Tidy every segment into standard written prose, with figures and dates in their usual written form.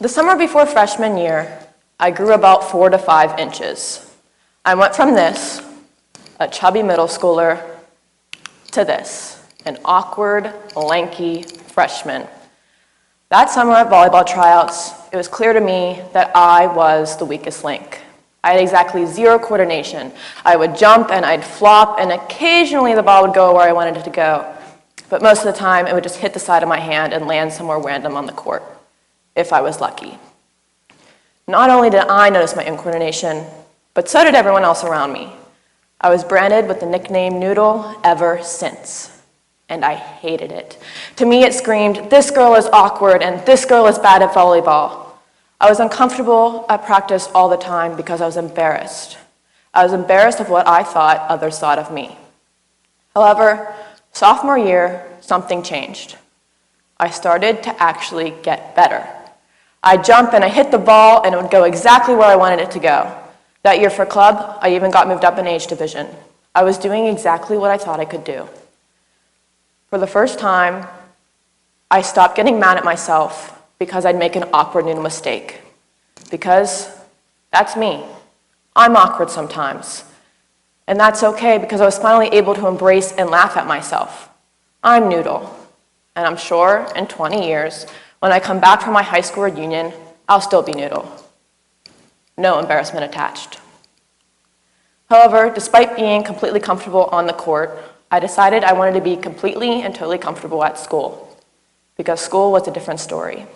The summer before freshman year, I grew about 4 to 5 inches. I went from this, a chubby middle schooler, to this, an awkward, lanky freshman. That summer at volleyball tryouts, it was clear to me that I was the weakest link. I had exactly 0 coordination. I would jump and I'd flop, and occasionally the ball would go where I wanted it to go. But most of the time, it would just hit the side of my hand and land somewhere random on the court, if I was lucky. Not only did I notice my incoordination, but so did everyone else around me. I was branded with the nickname Noodle ever since, and I hated it. To me, it screamed, "This girl is awkward, and this girl is bad at volleyball." I was uncomfortable at practice all the time because I was embarrassed. I was embarrassed of what I thought others thought of me. However, sophomore year, something changed. I started to actually get better. I'd jump and I hit the ball and it would go exactly where I wanted it to go. That year for club, I even got moved up in age division. I was doing exactly what I thought I could do. For the first time, I stopped getting mad at myself because I'd make an awkward noodle mistake. Because that's me. I'm awkward sometimes. And that's okay because I was finally able to embrace and laugh at myself. I'm Noodle. And I'm sure in 20 years, when I come back from my high school reunion, I'll still be Noodle. No embarrassment attached. However, despite being completely comfortable on the court, I decided I wanted to be completely and totally comfortable at school, because school was a different story.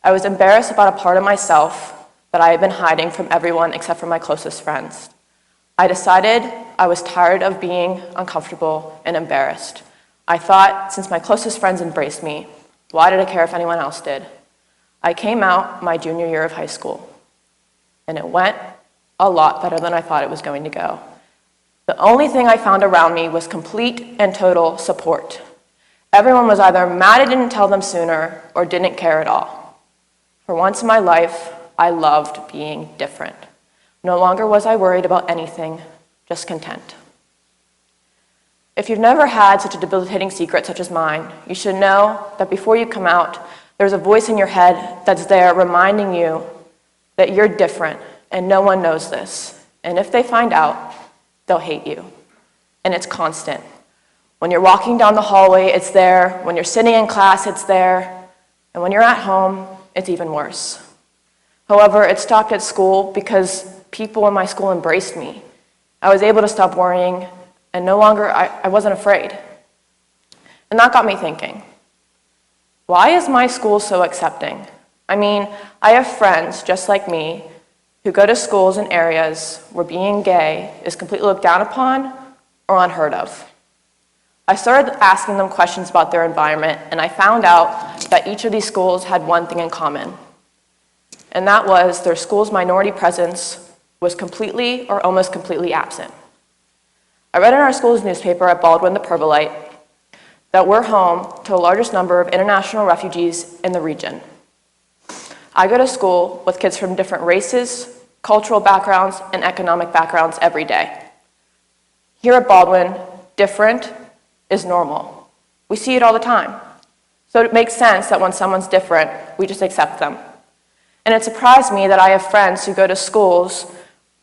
I was embarrassed about a part of myself that I had been hiding from everyone except for my closest friends. I decided I was tired of being uncomfortable and embarrassed. I thought, since my closest friends embraced me, why did I care if anyone else did? I came out my junior year of high school, and it went a lot better than I thought it was going to go. The only thing I found around me was complete and total support. Everyone was either mad I didn't tell them sooner or didn't care at all. For once in my life, I loved being different. No longer was I worried about anything, just content. If you've never had such a debilitating secret such as mine, you should know that before you come out, there's a voice in your head that's there reminding you that you're different and no one knows this. And if they find out, they'll hate you. And it's constant. When you're walking down the hallway, it's there. When you're sitting in class, it's there. And when you're at home, it's even worse. However, it stopped at school because people in my school embraced me. I was able to stop worrying, and no longer, I wasn't afraid. And that got me thinking, why is my school so accepting? I mean, I have friends just like me who go to schools in areas where being gay is completely looked down upon or unheard of. I started asking them questions about their environment, and I found out that each of these schools had one thing in common, and that was their school's minority presence was completely or almost completely absent. I read in our school's newspaper at Baldwin, the Perbolite, that we're home to the largest number of international refugees in the region. I go to school with kids from different races, cultural backgrounds, and economic backgrounds every day. Here at Baldwin, different is normal. We see it all the time. So it makes sense that when someone's different, we just accept them. And it surprised me that I have friends who go to schools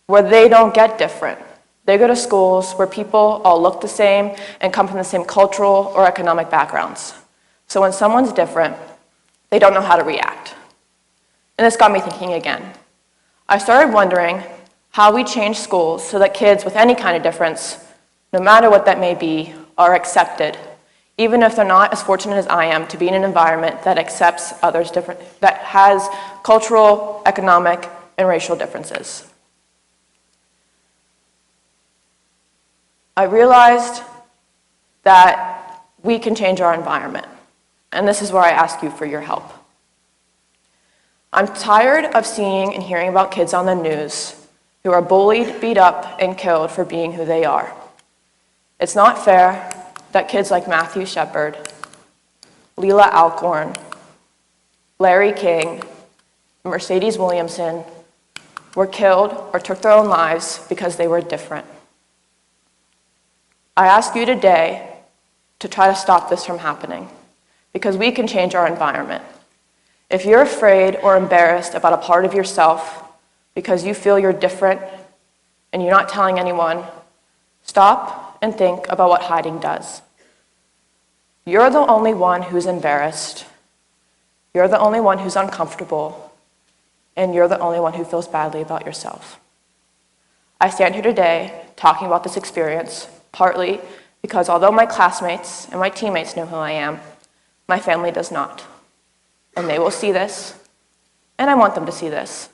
where they don't get different. They go to schools where people all look the same and come from the same cultural or economic backgrounds. So when someone's different, they don't know how to react. And this got me thinking again. I started wondering how we change schools so that kids with any kind of difference, no matter what that may be, are accepted, even if they're not as fortunate as I am to be in an environment that accepts others different, that has cultural, economic, and racial differences. I realized that we can change our environment, and this is where I ask you for your help. I'm tired of seeing and hearing about kids on the news who are bullied, beat up, and killed for being who they are. It's not fair that kids like Matthew Shepard, Leila Alcorn, Larry King, and Mercedes Williamson were killed or took their own lives because they were different. I ask you today to try to stop this from happening, because we can change our environment. If you're afraid or embarrassed about a part of yourself because you feel you're different and you're not telling anyone, stop and think about what hiding does. You're the only one who's embarrassed. You're the only one who's uncomfortable. And you're the only one who feels badly about yourself. I stand here today talking about this experience, partly because although my classmates and my teammates know who I am, my family does not. And they will see this, and I want them to see this,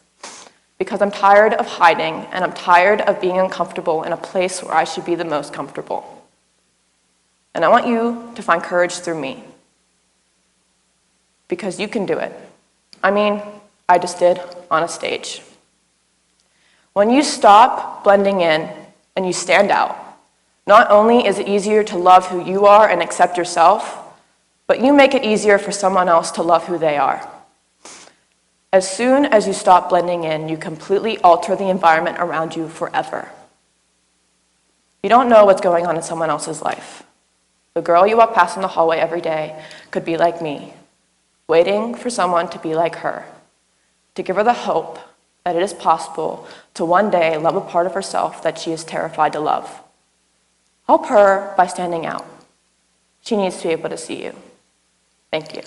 because I'm tired of hiding, and I'm tired of being uncomfortable in a place where I should be the most comfortable. And I want you to find courage through me, because you can do it. I mean, I just did on a stage. When you stop blending in and you stand out, not only is it easier to love who you are and accept yourself, but you make it easier for someone else to love who they are. As soon as you stop blending in, you completely alter the environment around you forever. You don't know what's going on in someone else's life. The girl you walk past in the hallway every day could be like me, waiting for someone to be like her, to give her the hope that it is possible to one day love a part of herself that she is terrified to love. Help her by standing out. She needs to be able to see you. Thank you.